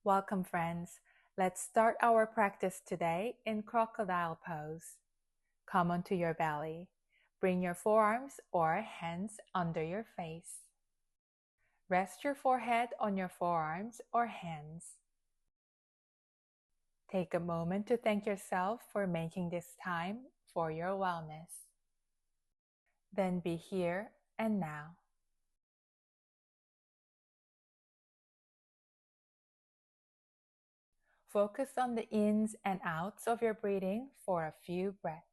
Welcome, friends. Let's start our practice today in crocodile pose. Come onto your belly. Bring your forearms or hands under your face. Rest your forehead on your forearms or hands. Take a moment to thank yourself for making this time for your wellness. Then be here and now. Focus on the ins and outs of your breathing for a few breaths.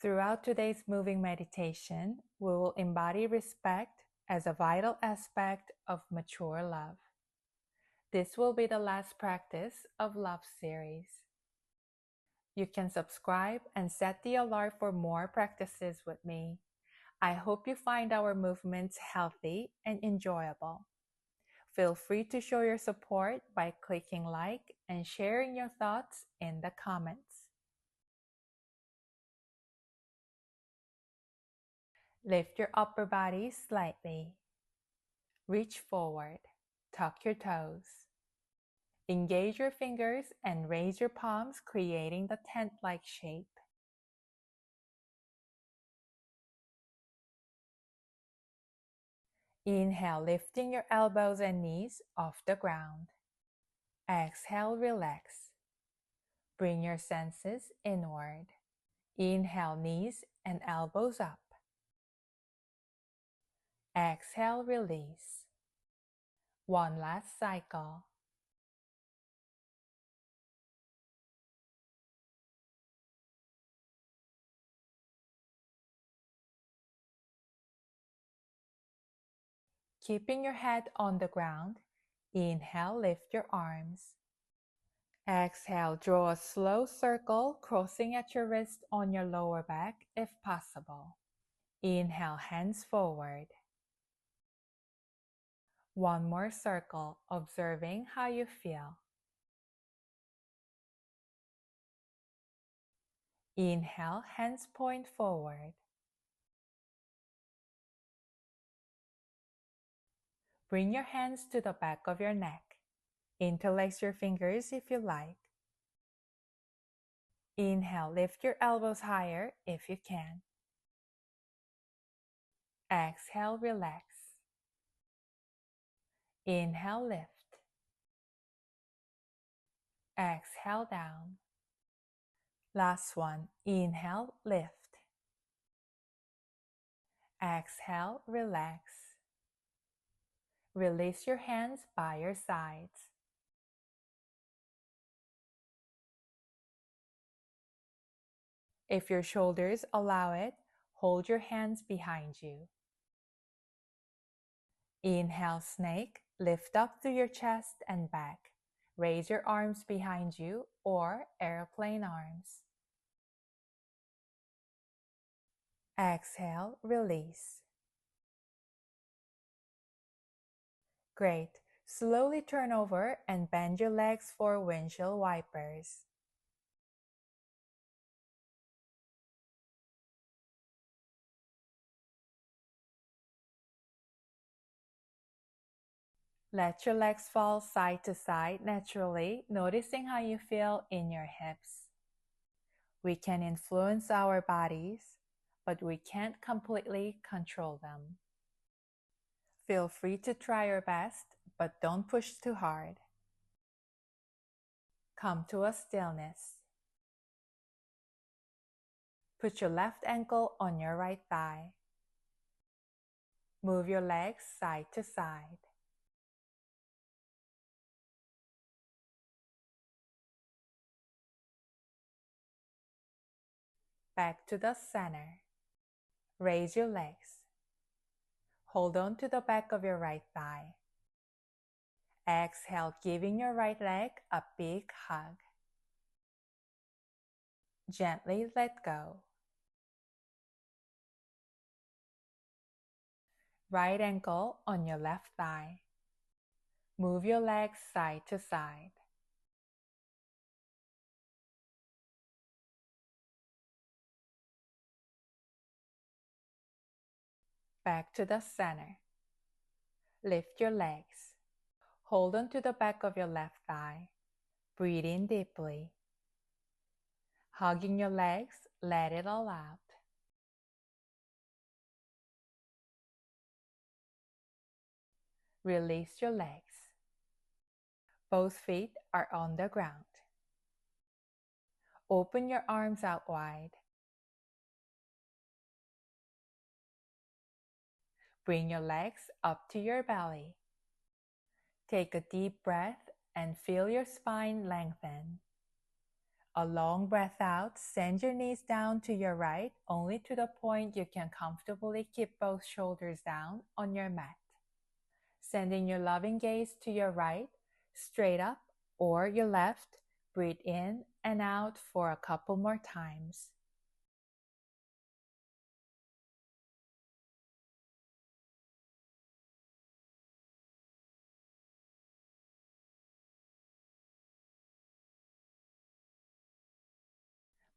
Throughout today's moving meditation, we will embody respect as a vital aspect of mature love. This will be the last practice of Love series. You can subscribe and set the alarm for more practices with me. I hope you find our movements healthy and enjoyable. Feel free to show your support by clicking like and sharing your thoughts in the comments. Lift your upper body slightly. Reach forward. Tuck your toes. Engage your fingers and raise your palms, creating the tent-like shape. Inhale, lifting your elbows and knees off the ground. Exhale, relax. Bring your senses inward. Inhale, knees and elbows up. Exhale, release. One last cycle. Keeping your head on the ground, inhale, lift your arms. Exhale, draw a slow circle, crossing at your wrist on your lower back if possible. Inhale, hands forward. One more circle, observing how you feel. Inhale, hands point forward. Bring your hands to the back of your neck. Interlace your fingers if you like. Inhale, lift your elbows higher if you can. Exhale, relax. Inhale, lift. Exhale, down. Last one. Inhale, lift. Exhale, relax. Release your hands by your sides. If your shoulders allow it, hold your hands behind you. Inhale, snake. Lift up through your chest and back. Raise your arms behind you or airplane arms. Exhale, release. Great. Slowly turn over and bend your legs for windshield wipers. Let your legs fall side to side naturally, noticing how you feel in your hips. We can influence our bodies, but we can't completely control them. Feel free to try your best, but don't push too hard. Come to a stillness. Put your left ankle on your right thigh. Move your legs side to side. Back to the center. Raise your legs. Hold on to the back of your right thigh. Exhale, giving your right leg a big hug. Gently let go. Right ankle on your left thigh. Move your legs side to side. Back to the center. Lift your legs. Hold on to the back of your left thigh. Breathe in deeply. Hugging your legs, let it all out. Release your legs. Both feet are on the ground. Open your arms out wide. Bring your legs up to your belly. Take a deep breath and feel your spine lengthen. A long breath out, send your knees down to your right, only to the point you can comfortably keep both shoulders down on your mat. Sending your loving gaze to your right, straight up, or your left, breathe in and out for a couple more times.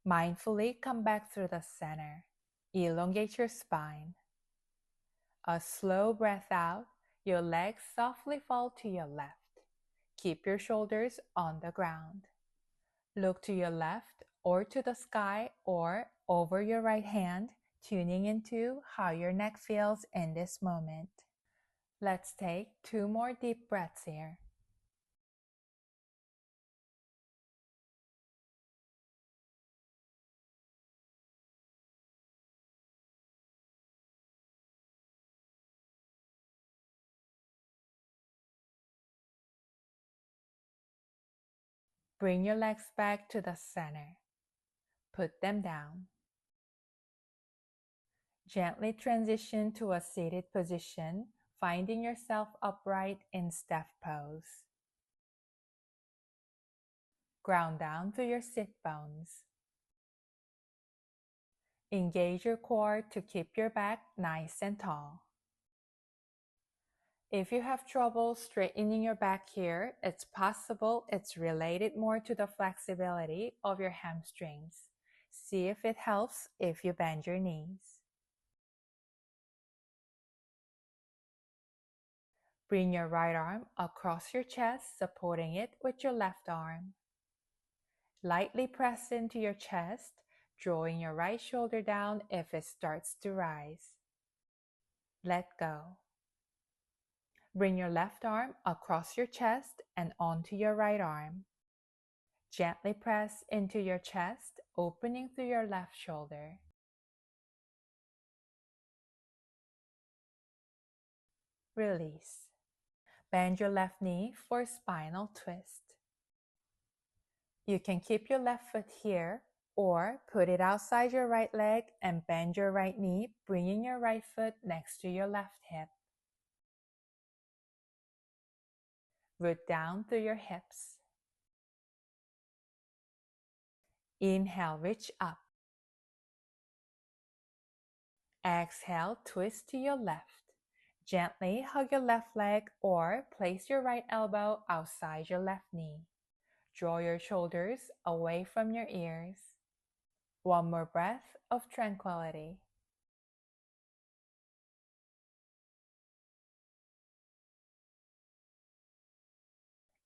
Mindfully come back through the center. Elongate your spine. A slow breath out, your legs softly fall to your left. Keep your shoulders on the ground. Look to your left or to the sky or over your right hand, tuning into how your neck feels in this moment. Let's take 2 more deep breaths here. Bring your legs back to the center. Put them down. Gently transition to a seated position, finding yourself upright in step pose. Ground down to your sit bones. Engage your core to keep your back nice and tall. If you have trouble straightening your back here, it's possible it's related more to the flexibility of your hamstrings. See if it helps if you bend your knees. Bring your right arm across your chest, supporting it with your left arm. Lightly press into your chest, drawing your right shoulder down if it starts to rise. Let go. Bring your left arm across your chest and onto your right arm. Gently press into your chest, opening through your left shoulder. Release. Bend your left knee for spinal twist. You can keep your left foot here or put it outside your right leg and bend your right knee, bringing your right foot next to your left hip. Root down through your hips. Inhale, reach up. Exhale, twist to your left. Gently hug your left leg or place your right elbow outside your left knee. Draw your shoulders away from your ears. One more breath of tranquility.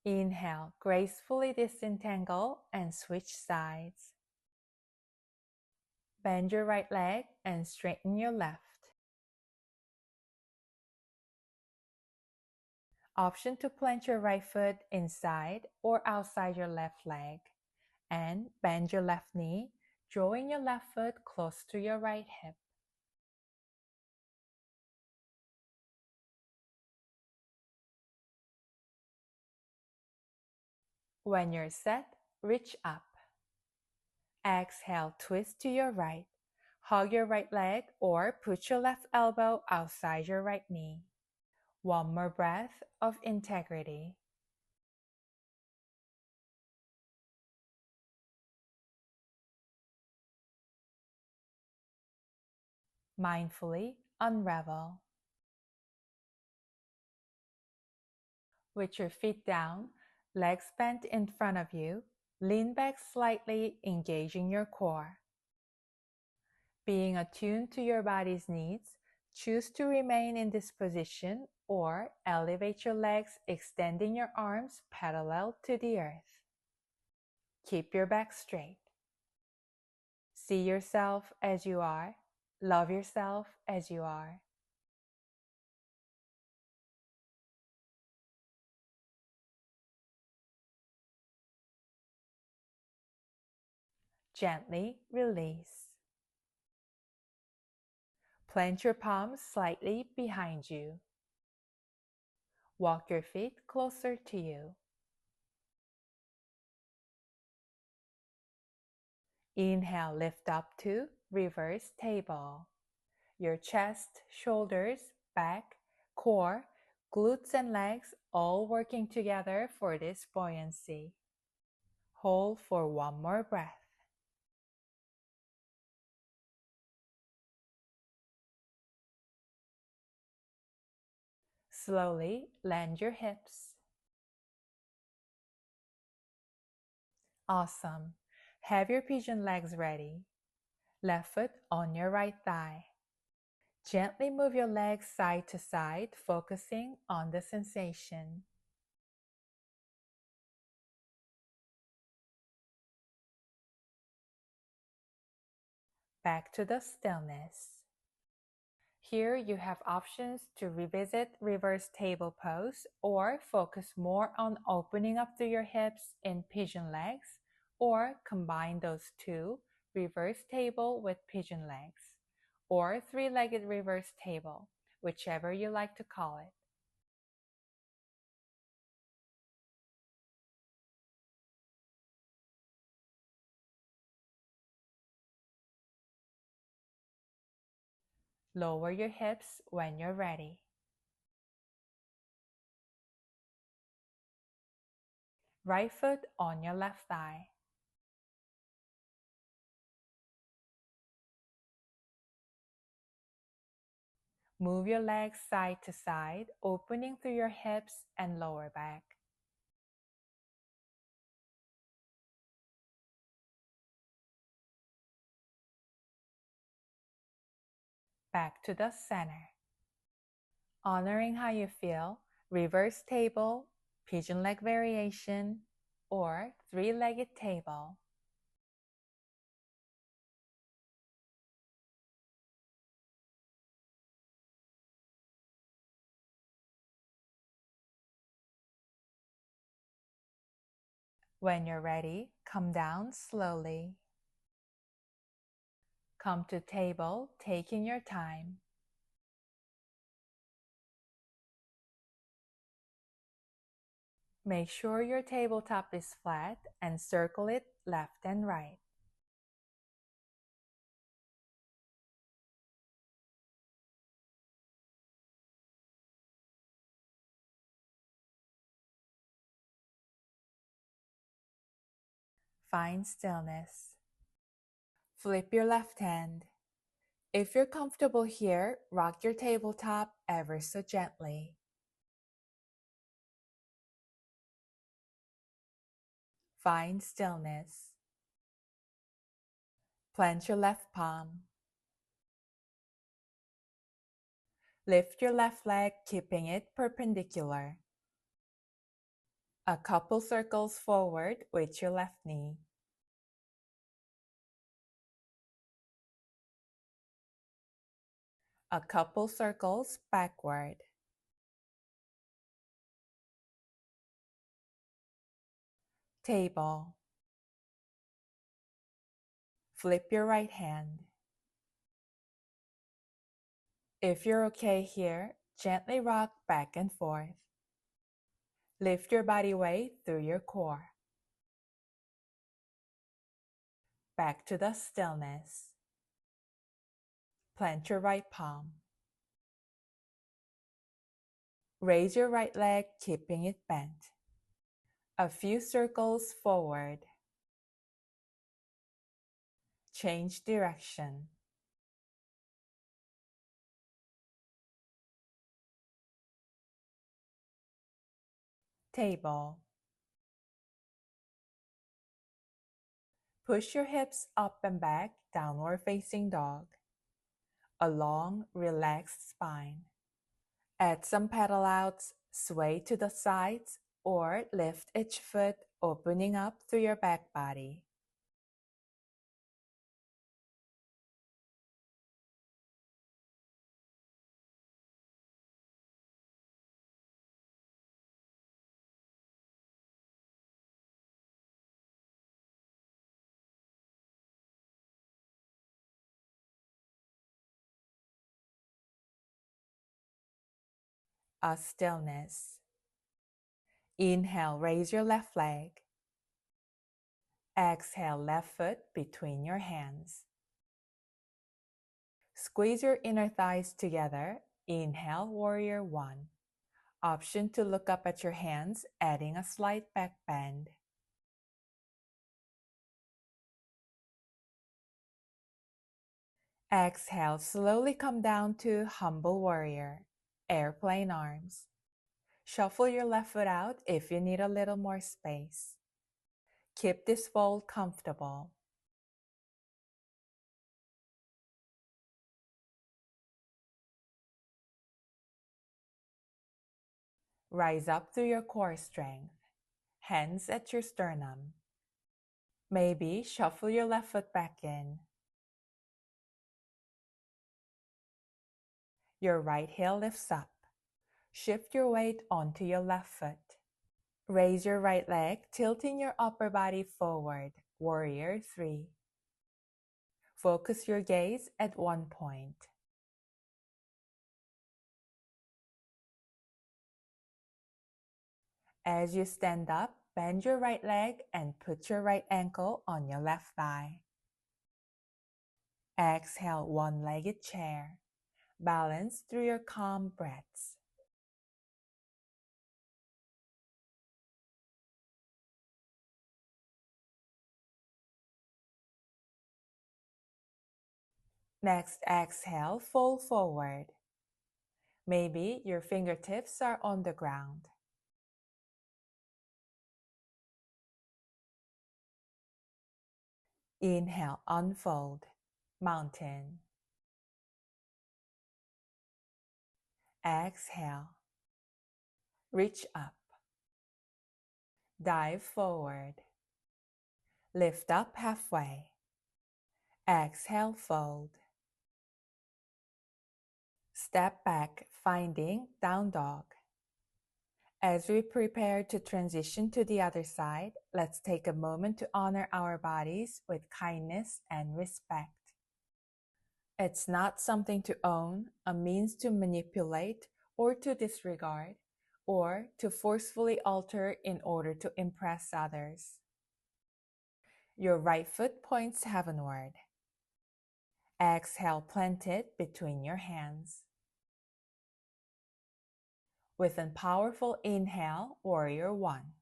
Inhale, gracefully disentangle and switch sides. Bend your right leg and straighten your left. Option to plant your right foot inside or outside your left leg. And bend your left knee, drawing your left foot close to your right hip. When you're set, reach up. Exhale, twist to your right. Hug your right leg or put your left elbow outside your right knee. One more breath of integrity. Mindfully unravel. With your feet down, legs bent in front of you, lean back slightly, engaging your core. Being attuned to your body's needs, choose to remain in this position or elevate your legs, extending your arms parallel to the earth. Keep your back straight. See yourself as you are. Love yourself as you are. Gently release. Plant your palms slightly behind you. Walk your feet closer to you. Inhale, lift up to reverse table. Your chest, shoulders, back, core, glutes and legs all working together for this buoyancy. Hold for one more breath. Slowly land your hips. Awesome. Have your pigeon legs ready. Left foot on your right thigh. Gently move your legs side to side, focusing on the sensation. Back to the stillness. Here you have options to revisit reverse table pose or focus more on opening up through your hips in pigeon legs, or combine those two, reverse table with pigeon legs, or three-legged reverse table, whichever you like to call it. Lower your hips when you're ready. Right foot on your left thigh. Move your legs side to side, opening through your hips and lower back. Back to the center. Honoring how you feel, reverse table, pigeon leg variation, or three-legged table. When you're ready, come down slowly. Come to table, taking your time. Make sure your tabletop is flat and circle it left and right. Find stillness. Flip your left hand. If you're comfortable here, rock your tabletop ever so gently. Find stillness. Plant your left palm. Lift your left leg, keeping it perpendicular. A couple circles forward with your left knee. A couple circles backward. Table. Flip your right hand. If you're okay here, gently rock back and forth. Lift your body weight through your core. Back to the stillness. Plant your right palm. Raise your right leg, keeping it bent. A few circles forward. Change direction. table. Push your hips up and back, downward facing dog. A long, relaxed spine. Add some pedal outs, sway to the sides, or lift each foot, opening up through your back body. A stillness. Inhale, raise your left leg. Exhale, left foot between your hands. Squeeze your inner thighs together. Inhale, warrior one. Option to look up at your hands, adding a slight back bend. Exhale, slowly come down to humble warrior, airplane arms. Shuffle your left foot out if you need a little more space. Keep this fold comfortable. Rise up through your core strength. Hands at your sternum. Maybe shuffle your left foot back in. Your right heel lifts up. Shift your weight onto your left foot. Raise your right leg, tilting your upper body forward, warrior three. Focus your gaze at one point. As you stand up, bend your right leg and put your right ankle on your left thigh. Exhale, one-legged chair. Balance through your calm breaths. Next, exhale, fold forward. Maybe your fingertips are on the ground. Inhale, unfold, mountain. Exhale, reach up. Dive forward. Lift up halfway. Exhale, fold. Step back, finding down dog. As we prepare to transition to the other side, let's take a moment to honor our bodies with kindness and respect. It's not something to own, a means to manipulate or to disregard, or to forcefully alter in order to impress others. Your right foot points heavenward. Exhale, planted between your hands. With a powerful inhale, warrior one.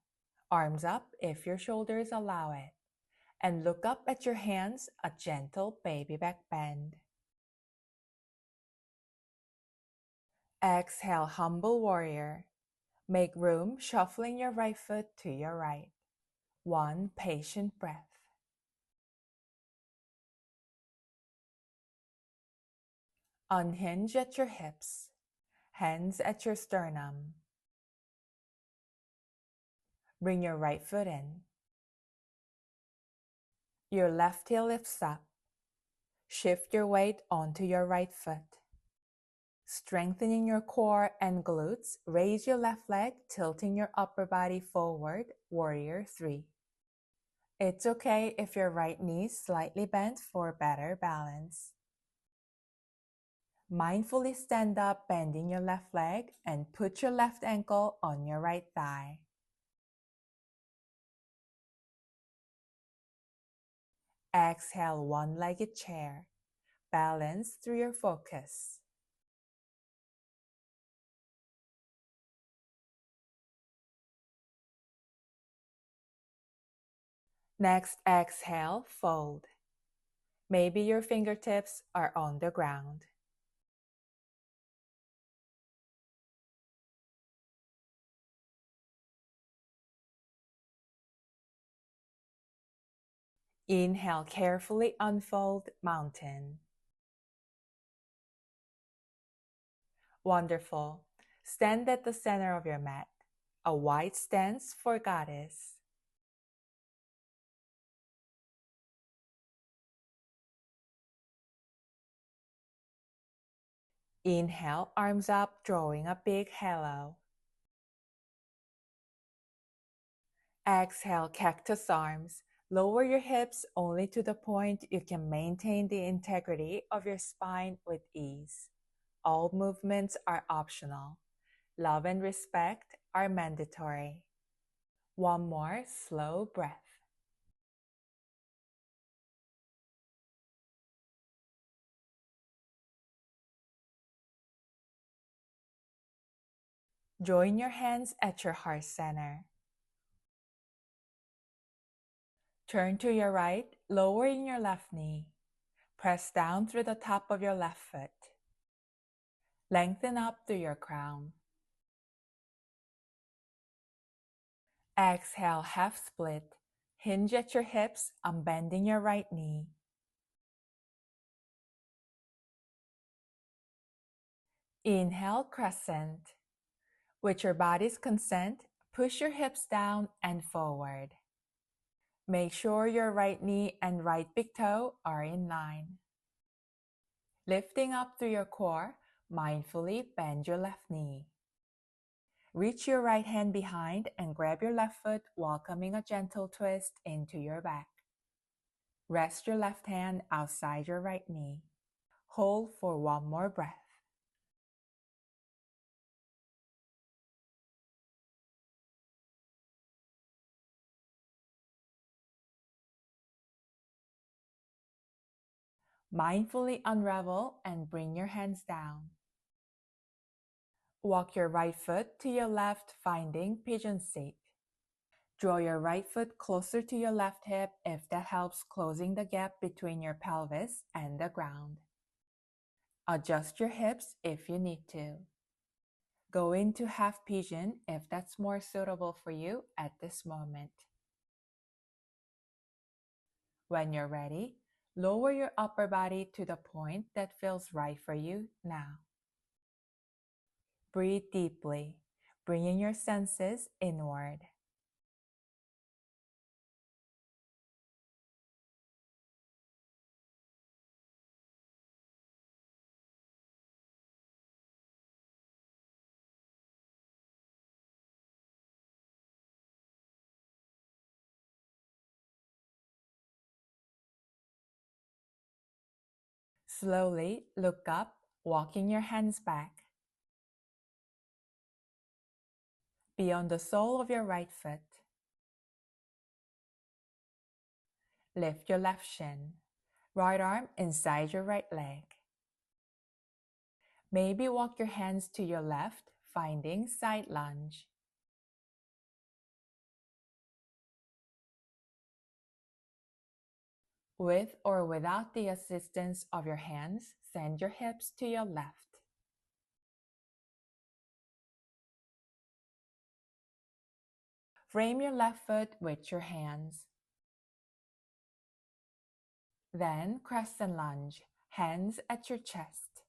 Arms up if your shoulders allow it. And look up at your hands, a gentle baby back bend. Exhale, humble warrior. Make room, shuffling your right foot to your right. One patient breath. Unhinge at your hips. Hands at your sternum. Bring your right foot in. Your left heel lifts up. Shift your weight onto your right foot. Strengthening your core and glutes, raise your left leg, tilting your upper body forward, warrior three. It's okay if your right knee is slightly bent for better balance. Mindfully stand up, bending your left leg, and put your left ankle on your right thigh. Exhale, one-legged chair. Balance through your focus. Next, exhale, fold. Maybe your fingertips are on the ground. Inhale, carefully unfold mountain. Wonderful. Stand at the center of your mat, a wide stance for goddess. Inhale, arms up, drawing a big halo. Exhale, cactus arms. Lower your hips only to the point you can maintain the integrity of your spine with ease. All movements are optional. Love and respect are mandatory. One more slow breath. Join your hands at your heart center. Turn to your right, lowering your left knee. Press down through the top of your left foot. Lengthen up through your crown. Exhale, half split. Hinge at your hips, unbending your right knee. Inhale, crescent. With your body's consent, push your hips down and forward. Make sure your right knee and right big toe are in line. Lifting up through your core, mindfully bend your left knee. Reach your right hand behind and grab your left foot, welcoming a gentle twist into your back. Rest your left hand outside your right knee. Hold for one more breath. Mindfully unravel and bring your hands down. Walk your right foot to your left, finding pigeon seat. Draw your right foot closer to your left hip if that helps closing the gap between your pelvis and the ground. Adjust your hips if you need to. Go into half pigeon if that's more suitable for you at this moment. When you're ready, lower your upper body to the point that feels right for you now. Breathe deeply, bringing your senses inward. Slowly look up, walking your hands back. Beyond the sole of your right foot. Lift your left shin. Right arm inside your right leg. Maybe walk your hands to your left, finding side lunge. With or without the assistance of your hands, send your hips to your left. Frame your left foot with your hands. Then crescent lunge, hands at your chest.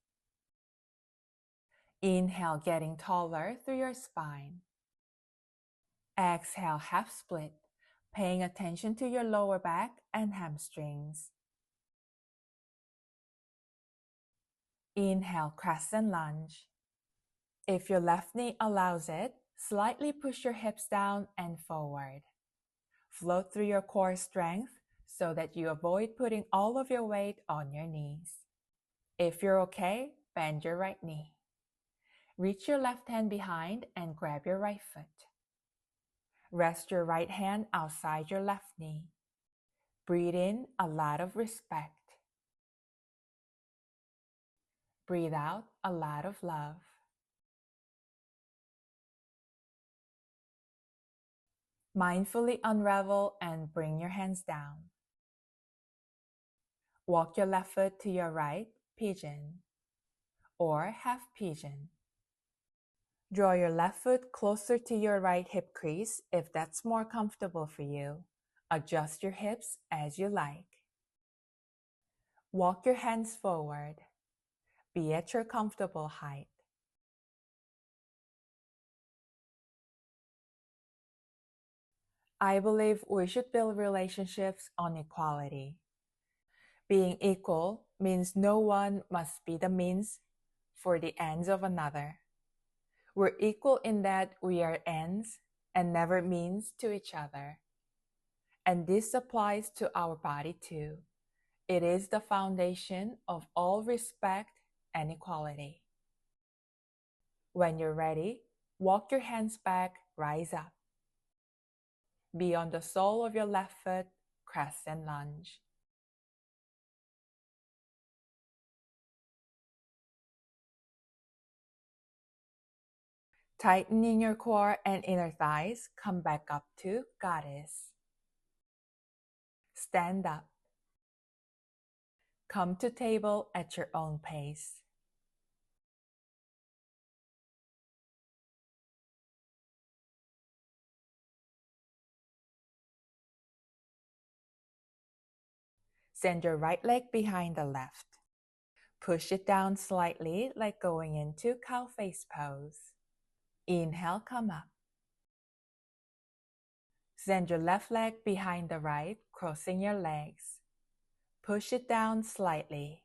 Inhale, getting taller through your spine. Exhale, half split, paying attention to your lower back and hamstrings. Inhale, crescent lunge. If your left knee allows it, slightly push your hips down and forward. Float through your core strength so that you avoid putting all of your weight on your knees. If you're okay, bend your right knee. Reach your left hand behind and grab your right foot. Rest your right hand outside your left knee. Breathe in a lot of respect. Breathe out a lot of love. Mindfully unravel and bring your hands down. Walk your left foot to your right, pigeon, or half pigeon. Draw your left foot closer to your right hip crease if that's more comfortable for you. Adjust your hips as you like. Walk your hands forward. Be at your comfortable height. I believe we should build relationships on equality. Being equal means no one must be the means for the ends of another. We're equal in that we are ends and never means to each other. And this applies to our body too. It is the foundation of all respect and equality. When you're ready, walk your hands back, rise up. Be on the sole of your left foot, crescent lunge. Tightening your core and inner thighs, come back up to goddess. Stand up. Come to table at your own pace. Send your right leg behind the left. Push it down slightly like going into cow face pose. Inhale, come up. Send your left leg behind the right, crossing your legs. Push it down slightly.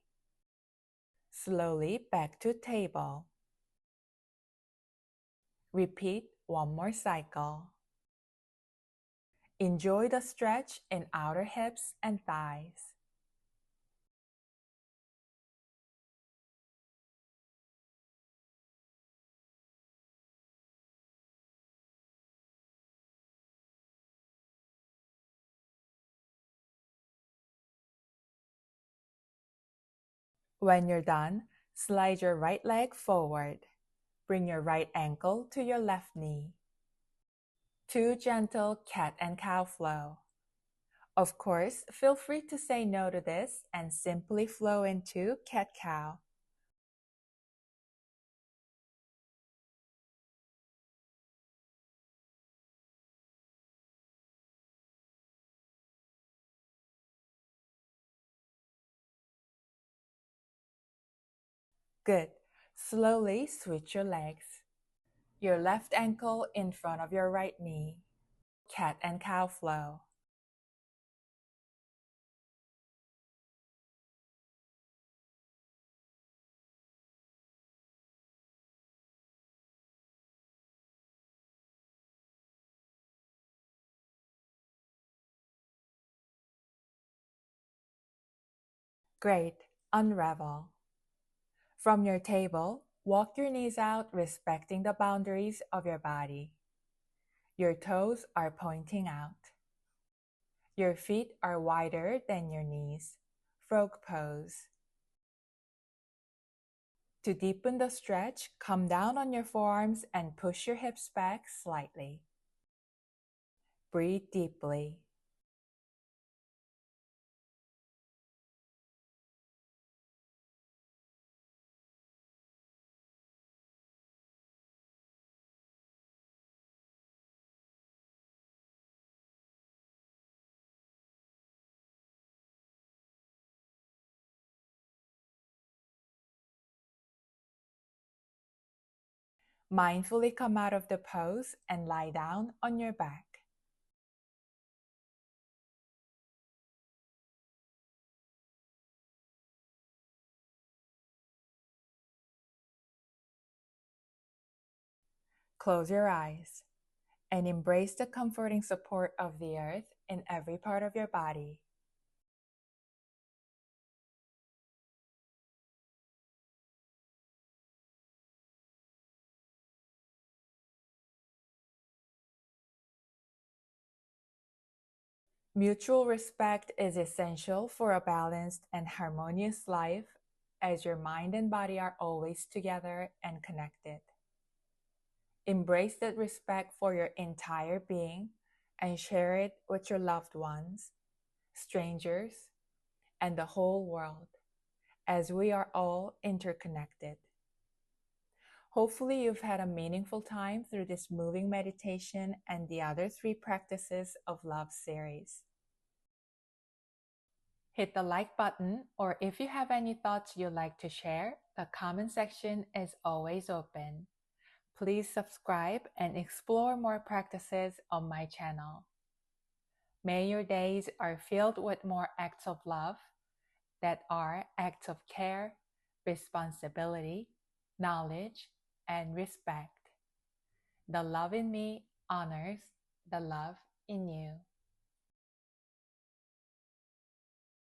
Slowly back to table. Repeat one more cycle. Enjoy the stretch in outer hips and thighs. When you're done, slide your right leg forward. Bring your right ankle to your left knee. 2 gentle cat and cow flow. Of course, feel free to say no to this and simply flow into cat-cow. Good. Slowly switch your legs. Your left ankle in front of your right knee. Cat and cow flow. Great. Unravel. From your table, walk your knees out, respecting the boundaries of your body. Your toes are pointing out. Your feet are wider than your knees. Frog pose. To deepen the stretch, come down on your forearms and push your hips back slightly. Breathe deeply. Mindfully come out of the pose and lie down on your back. Close your eyes and embrace the comforting support of the earth in every part of your body. Mutual respect is essential for a balanced and harmonious life, as your mind and body are always together and connected. Embrace that respect for your entire being and share it with your loved ones, strangers, and the whole world, as we are all interconnected. Hopefully, you've had a meaningful time through this moving meditation and the other 3 practices of love series. Hit the like button, or if you have any thoughts you'd like to share, the comment section is always open. Please subscribe and explore more practices on my channel. May your days are filled with more acts of love that are acts of care, responsibility, knowledge, and respect. The love in me honors the love in you.